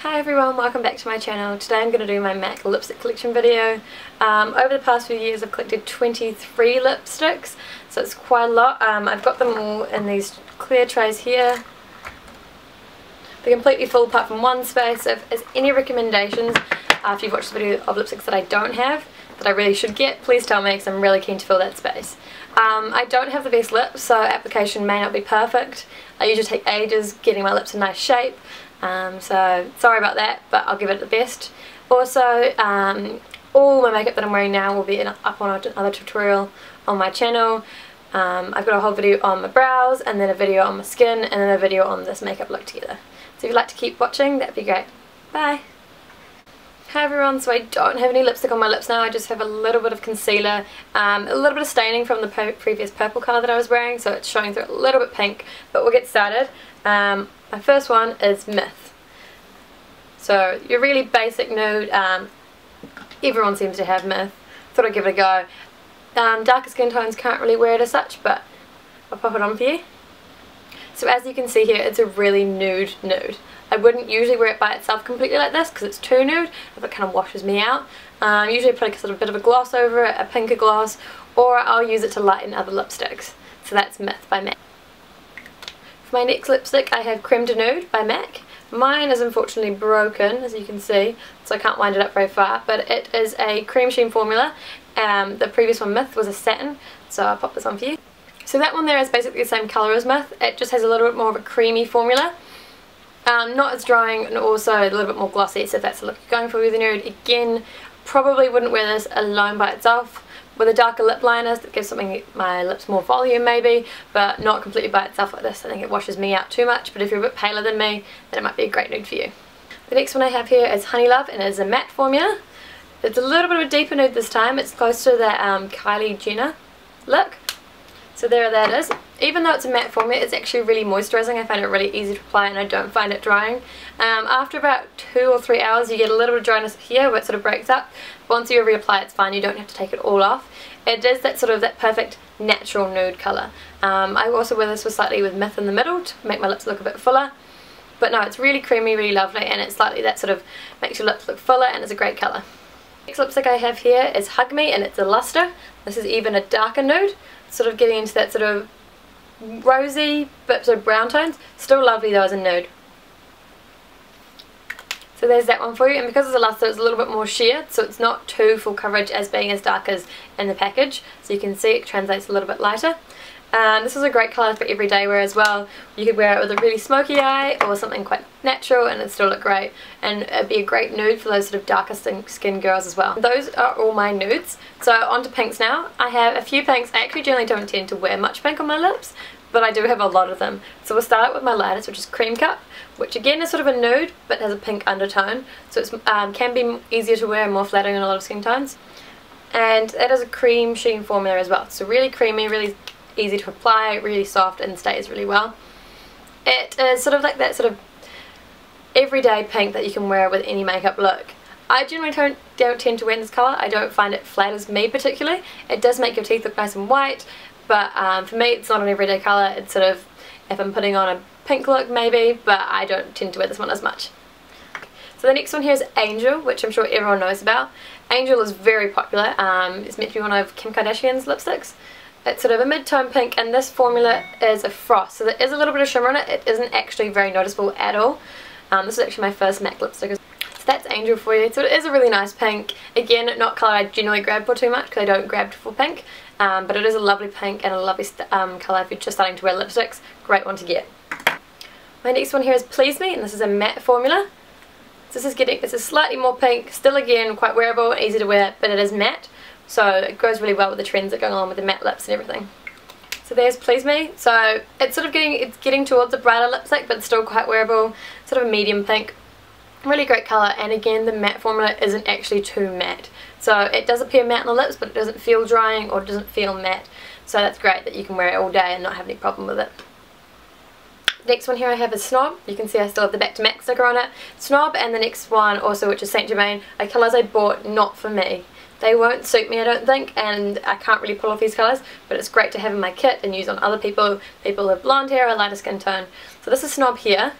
Hi everyone, welcome back to my channel. Today I'm going to do my MAC lipstick collection video. Over the past few years I've collected 23 lipsticks, so it's quite a lot. I've got them all in these clear trays here. They're completely full apart from one space. So if there's any recommendations, if you've watched the video of lipsticks that I don't have, that I really should get, please tell me because I'm really keen to fill that space. I don't have the best lips, so application may not be perfect. I usually take ages getting my lips in nice shape. So sorry about that, but I'll give it the best. Also, all my makeup that I'm wearing now will be up on another tutorial on my channel. I've got a whole video on my brows, and then a video on my skin, and then a video on this makeup look together. So if you'd like to keep watching, that'd be great. Bye! Hi everyone, so I don't have any lipstick on my lips now. I just have a little bit of concealer, a little bit of staining from the previous purple colour that I was wearing, so it's showing through a little bit pink, but we'll get started. My first one is Myth. So your really basic nude, everyone seems to have Myth. Thought I'd give it a go. Darker skin tones can't really wear it as such, but I'll pop it on for you. So as you can see here, it's a really nude nude. I wouldn't usually wear it by itself completely like this because it's too nude, if it kind of washes me out. Usually I put a sort of bit of a gloss over it, a pinker gloss, or I'll use it to lighten other lipsticks. So that's Myth by MAC. For my next lipstick I have Creme de Nude by MAC. Mine is unfortunately broken, as you can see, so I can't wind it up very far, but it is a cream sheen formula. The previous one, Myth, was a satin, so I'll pop this on for you. So that one there is basically the same colour as Myth. It just has a little bit more of a creamy formula. Not as drying, and also a little bit more glossy, so if that's the look you're going for with the nude. Again, probably wouldn't wear this alone by itself. With a darker lip liner that gives my lips more volume maybe, but not completely by itself like this. I think it washes me out too much, but if you're a bit paler than me, then it might be a great nude for you. The next one I have here is Honey Love, and it is a matte formula. It's a little bit of a deeper nude this time. It's close to that Kylie Jenner look. So there that is. Even though it's a matte formula, it's actually really moisturising. I find it really easy to apply and I don't find it drying. After about 2 or 3 hours you get a little bit of dryness here where it sort of breaks up. Once you reapply it's fine, you don't have to take it all off. It is that sort of that perfect natural nude colour. I also wear this with Myth in the middle to make my lips look a bit fuller. But no, it's really creamy, really lovely, and it's slightly that sort of makes your lips look fuller, and it's a great colour. Next lipstick I have here is Hug Me, and it's a luster. This is even a darker nude, sort of getting into that sort of rosy but sort of brown tones. Still lovely though as a nude. So there's that one for you, and because it's a luster it's a little bit more sheer, so it's not too full coverage as being as dark as in the package. So you can see it translates a little bit lighter. This is a great colour for everyday wear as well. You could wear it with a really smoky eye or something quite natural and it'd still look great, and it'd be a great nude for those sort of darker skin girls as well. Those are all my nudes. So on to pinks now. I have a few pinks. I actually generally don't tend to wear much pink on my lips, but I do have a lot of them. So we'll start out with my lightest, which is Cream Cup, which again is sort of a nude but has a pink undertone, so it can be easier to wear and more flattering on a lot of skin tones. And it is a cream sheen formula as well, so really creamy, really easy to apply, really soft, and stays really well. It is sort of like that sort of everyday pink that you can wear with any makeup look. I generally don't tend to wear this colour. I don't find it flatters me particularly. It does make your teeth look nice and white, but for me it's not an everyday colour. It's sort of if I'm putting on a pink look maybe, but I don't tend to wear this one as much. So the next one here is Angel, which I'm sure everyone knows about. Angel is very popular. It's meant to be one of Kim Kardashian's lipsticks. It's sort of a mid-tone pink, and this formula is a frost, so there is a little bit of shimmer in it. It isn't actually very noticeable at all. This is actually my first MAC lipstick. So that's Angel for you. So it is a really nice pink. Again, not colour I generally grab for too much because I don't grab for pink, but it is a lovely pink and a lovely colour if you're just starting to wear lipsticks. Great one to get. My next one here is Please Me, and this is a matte formula. So this is slightly more pink, still again quite wearable and easy to wear, but it is matte. So it goes really well with the trends that are going on with the matte lips and everything. So there's Please Me. So it's sort of getting towards a brighter lipstick, but it's still quite wearable. Sort of a medium pink. Really great colour, and again the matte formula isn't actually too matte. So it does appear matte on the lips, but it doesn't feel drying or doesn't feel matte. So that's great that you can wear it all day and not have any problem with it. Next one here I have is Snob. You can see I still have the Back to MAC sticker on it. Snob, and the next one also, which is Saint Germain, are colours I bought not for me. They won't suit me I don't think, and I can't really pull off these colours, but it's great to have in my kit and use on other people who have blonde hair or lighter skin tone. So this is Snob here.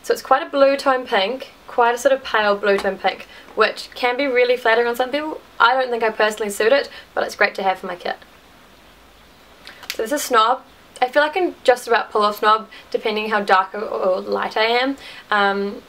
So it's quite a blue tone pink, quite a sort of pale blue tone pink, which can be really flattering on some people. I don't think I personally suit it, but it's great to have for my kit. So this is Snob. I feel I can just about pull off Snob depending how dark or light I am.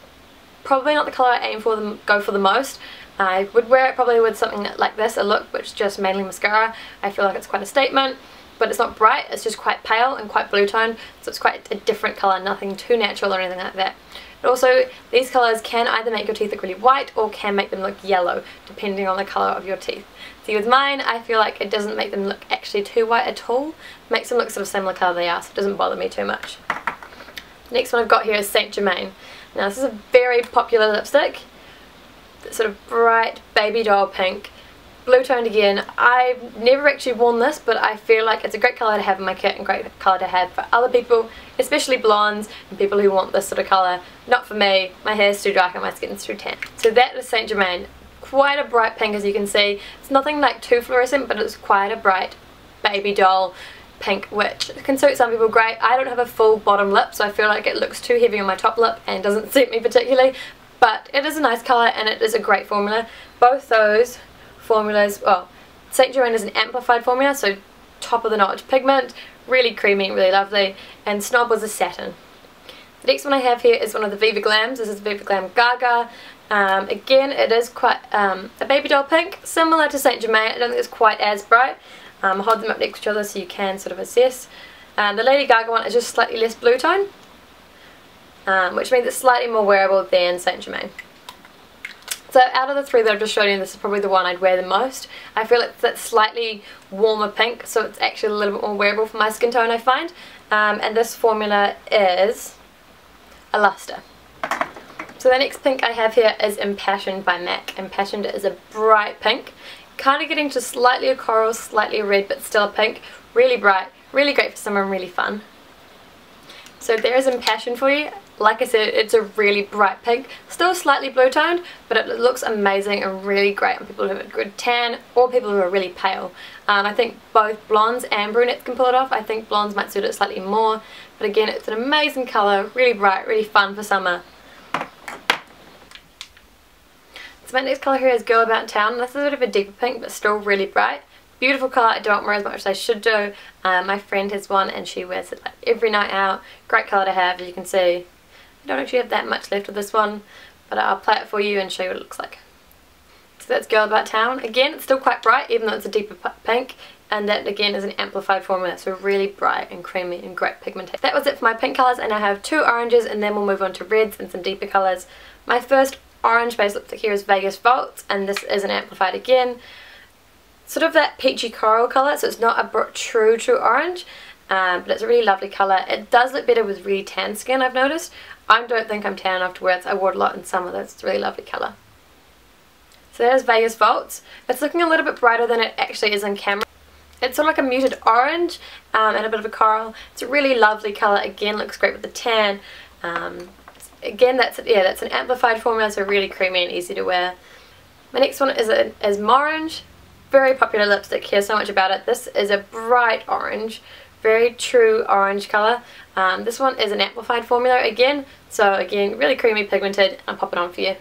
Probably not the colour I aim for, go for the most. I would wear it probably with something like this, a look which is just mainly mascara. I feel like it's quite a statement, but it's not bright, it's just quite pale and quite blue toned, so it's quite a different colour, nothing too natural or anything like that. But also, these colours can either make your teeth look really white or can make them look yellow, depending on the colour of your teeth. See, with mine, I feel like it doesn't make them look actually too white at all. It makes them look sort of similar colour they are, so it doesn't bother me too much. The next one I've got here is Saint Germain. Now this is a very popular lipstick. It's sort of bright baby doll pink. Blue toned again. I've never actually worn this, but I feel like it's a great colour to have in my kit and great colour to have for other people, especially blondes and people who want this sort of colour. Not for me, my hair's too dark and my skin's too tan. So that is Saint Germain. Quite a bright pink, as you can see. It's nothing like too fluorescent, but it's quite a bright baby doll pink, which can suit some people great. I don't have a full bottom lip, so I feel like it looks too heavy on my top lip and doesn't suit me particularly, but it is a nice colour and it is a great formula. Both those formulas, well, Saint Germain is an amplified formula, so top of the notch pigment, really creamy, really lovely, and Snob was a satin. The next one I have here is one of the Viva Glams. This is Viva Glam Gaga. Again, it is quite a baby doll pink, similar to Saint Germain. I don't think it's quite as bright. I'll hold them up next to each other so you can sort of assess. The Lady Gaga one is just slightly less blue tone, which means it's slightly more wearable than Saint Germain. So out of the three that I've just shown you, this is probably the one I'd wear the most. I feel it's that slightly warmer pink, so it's actually a little bit more wearable for my skin tone, I find. And this formula is a luster. So the next pink I have here is Impassioned by MAC. Impassioned is a bright pink, kind of getting to slightly a coral, slightly a red, but still a pink. Really bright, really great for summer and really fun. So there is Impassioned for you. Like I said, it's a really bright pink, still slightly blue toned, but it looks amazing and really great on people who have a good tan or people who are really pale. I think both blondes and brunettes can pull it off. I think blondes might suit it slightly more, but again, it's an amazing colour, really bright, really fun for summer. So my next colour here is Girl About Town. This is a bit of a deeper pink, but still really bright. Beautiful colour. I don't wear as much as I should do. My friend has one and she wears it like every night out. Great colour to have, as you can see. I don't actually have that much left of this one, but I'll play it for you and show you what it looks like. So that's Girl About Town. Again, it's still quite bright, even though it's a deeper pink, and that again is an amplified formula, so really bright and creamy and great pigmentation. That was it for my pink colours, and I have two oranges, and then we'll move on to reds and some deeper colours. My first orange base lipstick here is Vegas Vault, and this is an amplified again. Sort of that peachy coral colour, so it's not a true orange, but it's a really lovely colour. It does look better with really tan skin, I've noticed. I don't think I'm tan enough to wear it. I wore it a lot in summer. That's a really lovely colour. So there's Vegas Vault. It's looking a little bit brighter than it actually is in camera. It's sort of like a muted orange and a bit of a coral. It's a really lovely colour. Again, looks great with the tan. Again, that's an amplified formula, so really creamy and easy to wear. My next one is Morange. Very popular lipstick, hear so much about it. This is a bright orange, very true orange colour. This one is an amplified formula again, so again, really creamy, pigmented. I'll pop it on for you.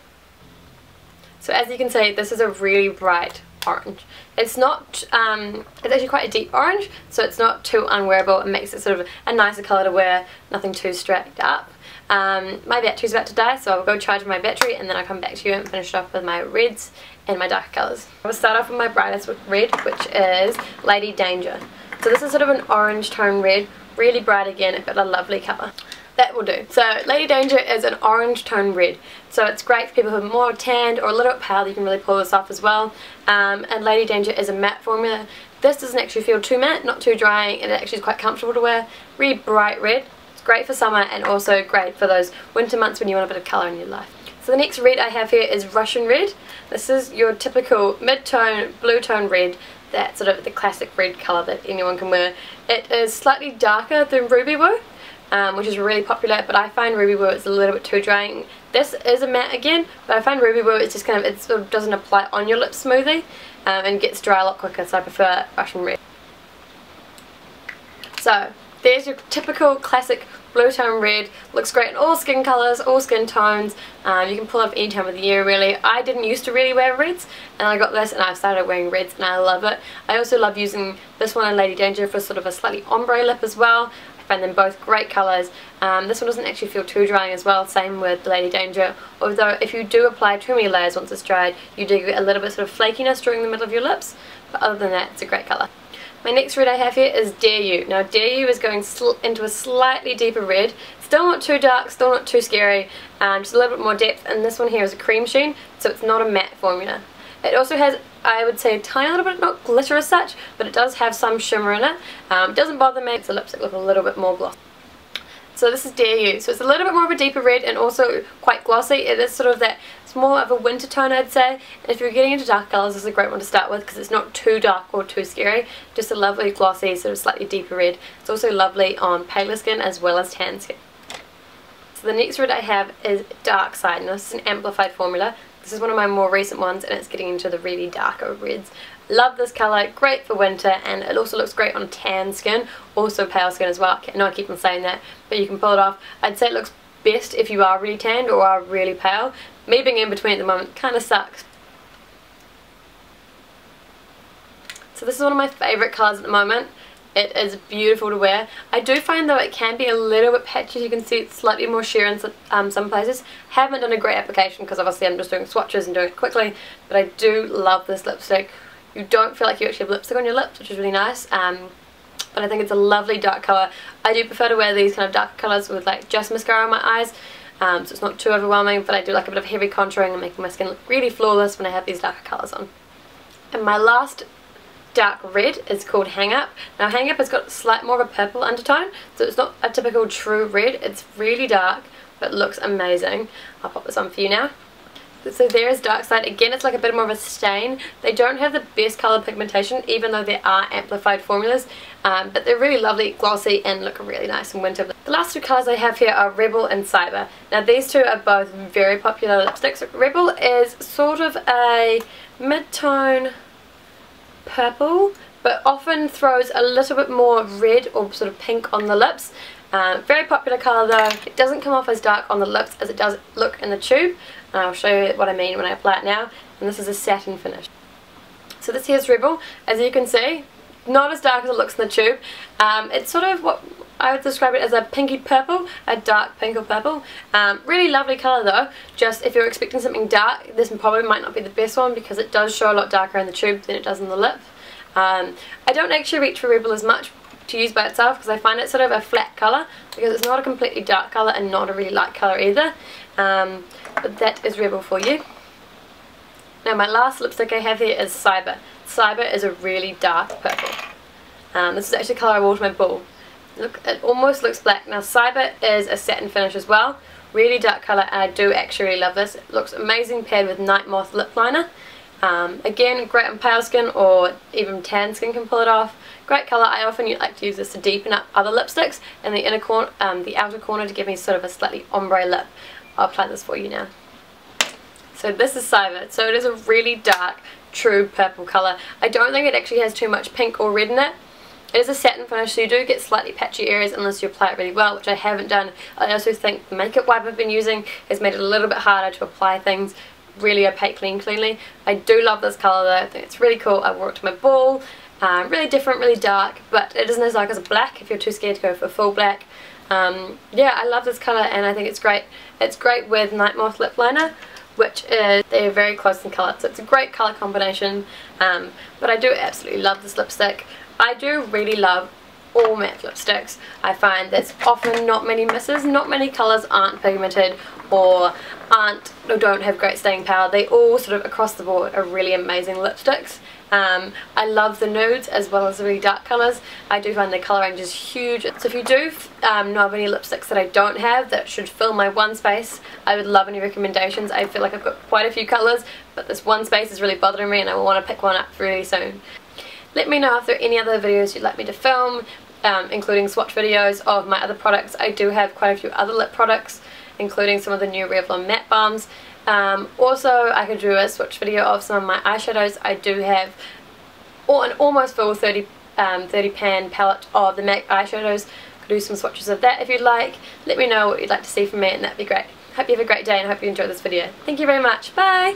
So as you can see, this is a really bright orange. It's not, it's actually quite a deep orange, so it's not too unwearable. It makes it sort of a nicer colour to wear, nothing too strapped up. My battery's about to die, so I'll go charge my battery and then I'll come back to you and finish off with my reds and my darker colours. I'll start off with my brightest red, which is Lady Danger. So this is sort of an orange tone red, really bright again, but a lovely colour. That will do. So Lady Danger is an orange tone red, so it's great for people who are more tanned or a little bit pale. You can really pull this off as well. And Lady Danger is a matte formula. This doesn't actually feel too matte, not too drying, and it actually is quite comfortable to wear. Really bright red. It's great for summer and also great for those winter months when you want a bit of colour in your life. So the next red I have here is Russian Red. This is your typical mid-tone, blue tone red. That's sort of the classic red colour that anyone can wear. It is slightly darker than Ruby Woo, which is really popular, but I find Ruby Woo is a little bit too drying. This is a matte again, but I find Ruby Woo is just kind of, it sort of doesn't apply on your lips smoothly and gets dry a lot quicker, so I prefer Russian Red. So there's your typical classic blue tone red. Looks great in all skin colours, all skin tones. You can pull up any time of the year really. I didn't used to really wear reds, and I got this and I started wearing reds and I love it. I also love using this one in Lady Danger for sort of a slightly ombre lip as well. I find them both great colours. This one doesn't actually feel too drying as well, same with Lady Danger, although if you do apply too many layers once it's dried, you do get a little bit sort of flakiness during the middle of your lips, but other than that it's a great colour. My next red I have here is Dare You. Now Dare You is going into a slightly deeper red, still not too dark, still not too scary, just a little bit more depth, and this one here is a cream sheen, so it's not a matte formula. It also has, I would say, a tiny little bit, not glitter as such, but it does have some shimmer in it. It doesn't bother me, makes the lipstick look a little bit more glossy. So this is Dare You. So it's a little bit more of a deeper red and also quite glossy. It is sort of that, it's more of a winter tone I'd say. And if you're getting into dark colours, this is a great one to start with because it's not too dark or too scary. Just a lovely glossy, sort of slightly deeper red. It's also lovely on paler skin as well as tan skin. So the next red I have is Dark Side. Now this is an amplified formula. This is one of my more recent ones and it's getting into the really darker reds. Love this colour, great for winter, and it also looks great on tan skin, also pale skin as well. I know I keep on saying that, but you can pull it off. I'd say it looks best if you are really tanned or are really pale. Me being in between at the moment kind of sucks. So this is one of my favourite colours at the moment. It is beautiful to wear. I do find though it can be a little bit patchy. You can see it's slightly more sheer in some places. Haven't done a great application because obviously I'm just doing swatches and doing it quickly, but I do love this lipstick. You don't feel like you actually have lipstick on your lips, which is really nice, but I think it's a lovely dark colour. I do prefer to wear these kind of dark colours with like just mascara on my eyes, so it's not too overwhelming, but I do like a bit of heavy contouring and making my skin look really flawless when I have these darker colours on. And my last dark red is called Hang Up. Now Hang Up has got slight more of a purple undertone, so it's not a typical true red. It's really dark, but looks amazing. I'll pop this on for you now. So there is Dark Side. Again, it's like a bit more of a stain. They don't have the best colour pigmentation, even though there are amplified formulas, but they're really lovely, glossy, and look really nice in winter. The last two colours I have here are Rebel and Cyber. Now these two are both very popular lipsticks. Rebel is sort of a mid-tone purple, but often throws a little bit more red or sort of pink on the lips. Very popular colour though. It doesn't come off as dark on the lips as it does look in the tube. And I'll show you what I mean when I apply it now. And this is a satin finish. So this here's Rebel. As you can see, not as dark as it looks in the tube. It's sort of what I would describe it as a pinky purple, a dark pink or purple. Really lovely colour though. Just if you're expecting something dark, this probably might not be the best one because it does show a lot darker in the tube than it does in the lip. I don't actually reach for Rebel as much to use by itself because I find it sort of a flat colour because it's not a completely dark colour and not a really light colour either. But that is Rebel for you. Now my last lipstick I have here is Cyber. Cyber is a really dark purple. This is actually the colour I wore to my ball. Look, it almost looks black. Now Cyber is a satin finish as well. Really dark colour, and I do actually really love this. It looks amazing paired with Night Moth lip liner. Again, great on pale skin or even tan skin can pull it off. Great colour. I often like to use this to deepen up other lipsticks and the inner corner, the outer corner to give me sort of a slightly ombre lip. I'll apply this for you now. So this is Cyber. So it is a really dark, true purple colour. I don't think it actually has too much pink or red in it. It is a satin finish, so you do get slightly patchy areas unless you apply it really well, which I haven't done. I also think the makeup wipe I've been using has made it a little bit harder to apply things really opaquely and cleanly. I do love this colour though. I think it's really cool. I wore it to my ball. Really different, really dark, but it isn't as dark as black if you're too scared to go for full black. Yeah, I love this colour and I think it's great. It's great with Night Moth lip liner, which is, they're very close in colour, so it's a great colour combination. But I do absolutely love this lipstick. I do really love all matte lipsticks. I find there's often not many misses, not many colours aren't pigmented or don't have great staying power. They all sort of across the board are really amazing lipsticks. I love the nudes as well as the really dark colours. I do find the colour range is huge. So if you do know of any lipsticks that I don't have that should fill my one space, I would love any recommendations. I feel like I've got quite a few colours, but this one space is really bothering me and I want to pick one up really soon. Let me know if there are any other videos you'd like me to film, including swatch videos of my other products. I do have quite a few other lip products, including some of the new Revlon matte balms. Also, I could do a swatch video of some of my eyeshadows. I do have an almost full 30 pan palette of the MAC eyeshadows do some swatches of that if you'd like. Let me know what you'd like to see from me and that'd be great. Hope you have a great day and I hope you enjoyed this video. Thank you very much. Bye!